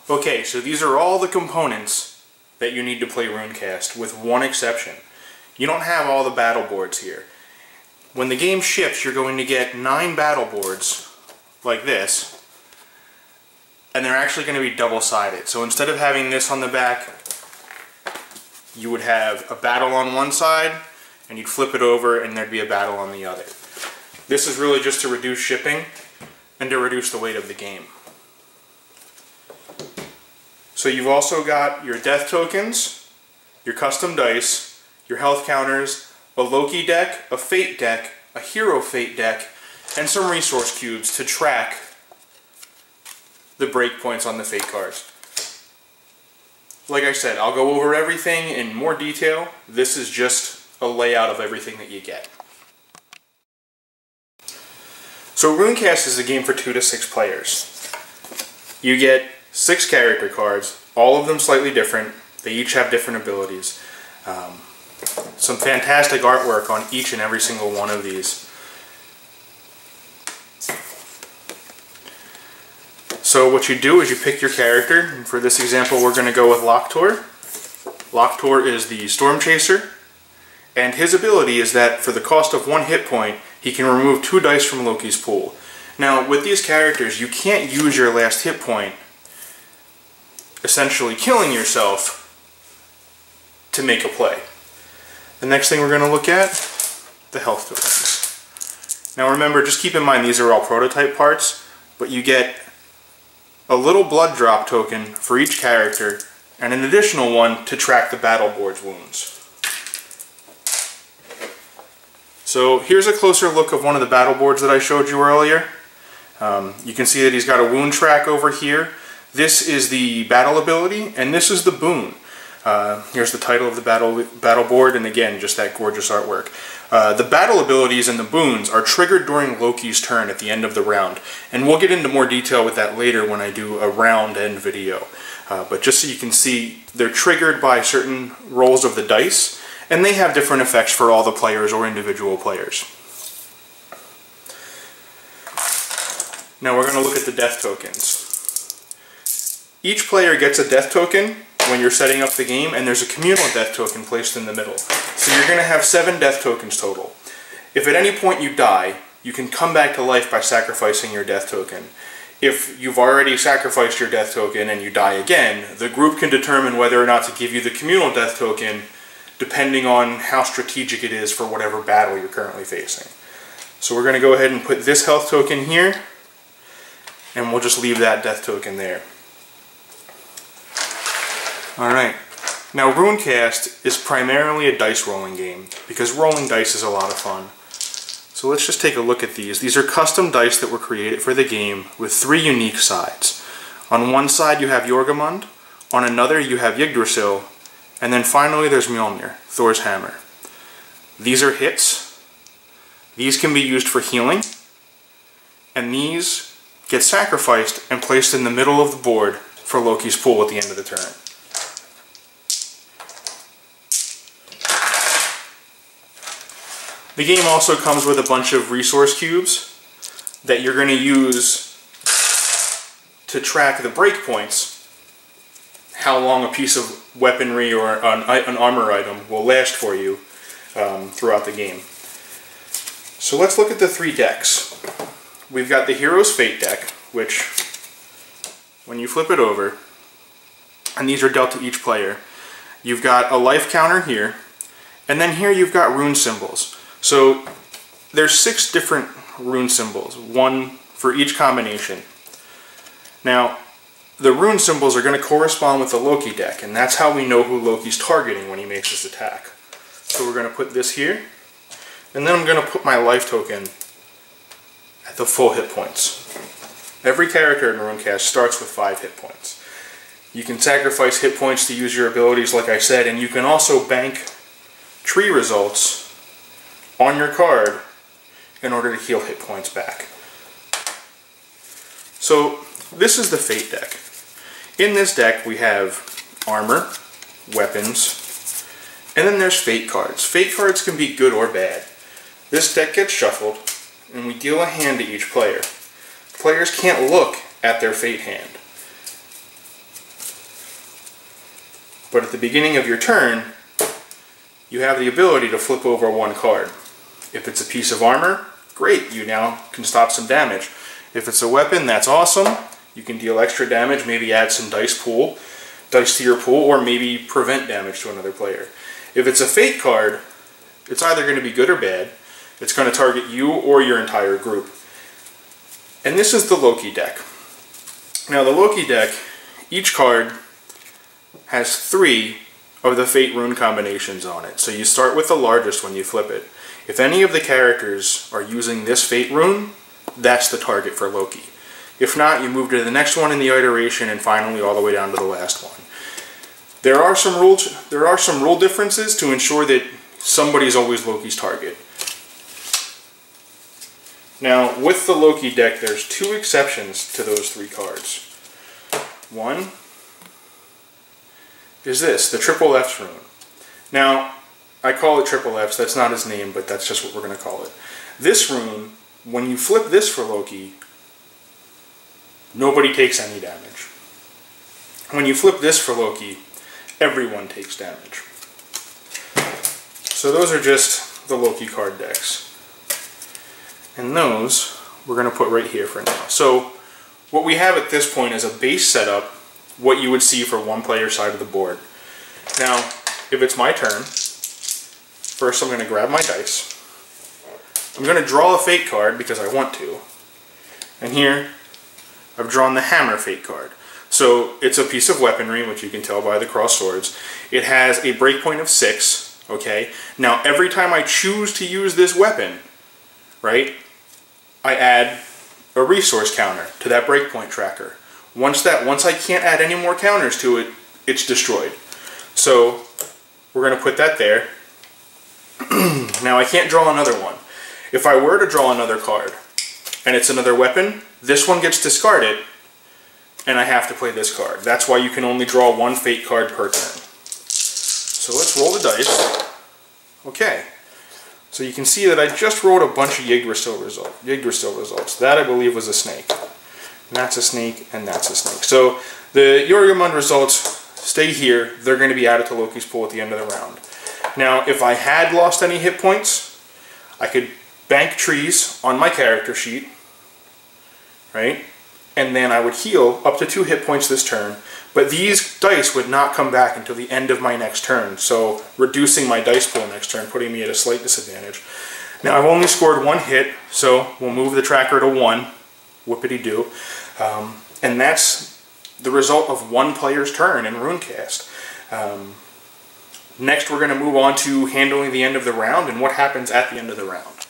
Okay, so these are all the components that you need to play Runecast, with one exception. You don't have all the battle boards here. When the game ships, you're going to get 9 battle boards like this, and they're actually going to be double-sided. So instead of having this on the back, you would have a battle on one side, and you'd flip it over, and there'd be a battle on the other. This is really just to reduce shipping and to reduce the weight of the game. So you've also got your death tokens, your custom dice, your health counters, a Loki deck, a Fate deck, a Hero Fate deck, and some resource cubes to track the breakpoints on the Fate cards. Like I said, I'll go over everything in more detail. This is just a layout of everything that you get. So Runecast is a game for 2 to 6 players. You get 6 character cards, all of them slightly different. They each have different abilities. Some fantastic artwork on each and every single one of these. So what you do is you pick your character, and for this example we're going to go with Locktor. Locktor is the Storm Chaser, and his ability is that for the cost of 1 hit point, he can remove 2 dice from Loki's pool. Now with these characters, you can't use your last hit point, essentially killing yourself, to make a play. The next thing we're going to look at, the health tokens. Now remember, just keep in mind these are all prototype parts, but you get a little blood drop token for each character, and an additional one to track the battle board's wounds. So here's a closer look of one of the battle boards that I showed you earlier. You can see that he's got a wound track over here. This is the battle ability, and this is the boon. Here's the title of the battle board, and again, just that gorgeous artwork. The battle abilities and the boons are triggered during Loki's turn at the end of the round, and we'll get into more detail with that later when I do a round end video. But just so you can see, they're triggered by certain rolls of the dice, and they have different effects for all the players or individual players. Now we're going to look at the death tokens. Each player gets a death token when you're setting up the game, and there's a communal death token placed in the middle. So you're going to have 7 death tokens total. If at any point you die, you can come back to life by sacrificing your death token. If you've already sacrificed your death token and you die again, the group can determine whether or not to give you the communal death token depending on how strategic it is for whatever battle you're currently facing. So we're going to go ahead and put this health token here, and we'll just leave that death token there. Alright, now Runecast is primarily a dice rolling game, because rolling dice is a lot of fun. So let's just take a look at these. These are custom dice that were created for the game with 3 unique sides. On one side you have Jorgemund, on another you have Yggdrasil, and then finally there's Mjolnir, Thor's hammer. These are hits, these can be used for healing, and these get sacrificed and placed in the middle of the board for Loki's pool at the end of the turn. The game also comes with a bunch of resource cubes that you're going to use to track the breakpoints, how long a piece of weaponry or an armor item will last for you throughout the game. So let's look at the 3 decks. We've got the Hero's Fate deck, which, when you flip it over, and these are dealt to each player, you've got a life counter here, and then here you've got rune symbols. So there's 6 different rune symbols, 1 for each combination. Now, the rune symbols are going to correspond with the Loki deck, and that's how we know who Loki's targeting when he makes his attack. So we're going to put this here, and then I'm going to put my life token at the full hit points. Every character in Runecast starts with 5 hit points. You can sacrifice hit points to use your abilities, like I said, and you can also bank tree results on your card in order to heal hit points back. So this is the Fate deck. In this deck we have armor, weapons, and then there's Fate cards. Fate cards can be good or bad. This deck gets shuffled, and we deal a hand to each player. Players can't look at their Fate hand. But at the beginning of your turn, you have the ability to flip over one card. If it's a piece of armor, great, you now can stop some damage. If it's a weapon, that's awesome. You can deal extra damage, maybe add some dice to your pool, or maybe prevent damage to another player. If it's a fate card, it's either going to be good or bad. It's going to target you or your entire group. And this is the Loki deck. Now the Loki deck, each card has 3 of the fate rune combinations on it. So you start with the largest when you flip it. If any of the characters are using this fate rune, that's the target for Loki. If not, you move to the next one in the iteration, and finally all the way down to the last one. There are some rule differences to ensure that somebody's always Loki's target. Now, with the Loki deck, there's 2 exceptions to those 3 cards. One is this, the Triple F's rune. Now, I call it Triple F's, that's not his name, but that's just what we're going to call it. This rune, when you flip this for Loki, nobody takes any damage. When you flip this for Loki, everyone takes damage. So those are just the Loki card decks. And those we're going to put right here for now. So what we have at this point is a base setup, what you would see for one player side of the board. Now, if it's my turn, first I'm going to grab my dice. I'm going to draw a fate card because I want to. And here, I've drawn the hammer fate card. So it's a piece of weaponry, which you can tell by the crossed swords. It has a breakpoint of 6, okay? Now every time I choose to use this weapon, right, I add a resource counter to that breakpoint tracker. Once I can't add any more counters to it, it's destroyed. So we're going to put that there. Now I can't draw another one. If I were to draw another card, and it's another weapon, this one gets discarded, and I have to play this card. That's why you can only draw 1 fate card per turn. So let's roll the dice. Okay. So you can see that I just rolled a bunch of Yggdrasil results. That, I believe, was a snake. And that's a snake, and that's a snake. So the Yorgrimund results stay here. They're going to be added to Loki's pool at the end of the round. Now, if I had lost any hit points, I could bank trees on my character sheet, right? And then I would heal up to 2 hit points this turn, but these dice would not come back until the end of my next turn, so reducing my dice pool next turn, putting me at a slight disadvantage. Now I've only scored 1 hit, so we'll move the tracker to 1, whoopity-doo, and that's the result of 1 player's turn in Runecast. Next we're going to move on to handling the end of the round and what happens at the end of the round.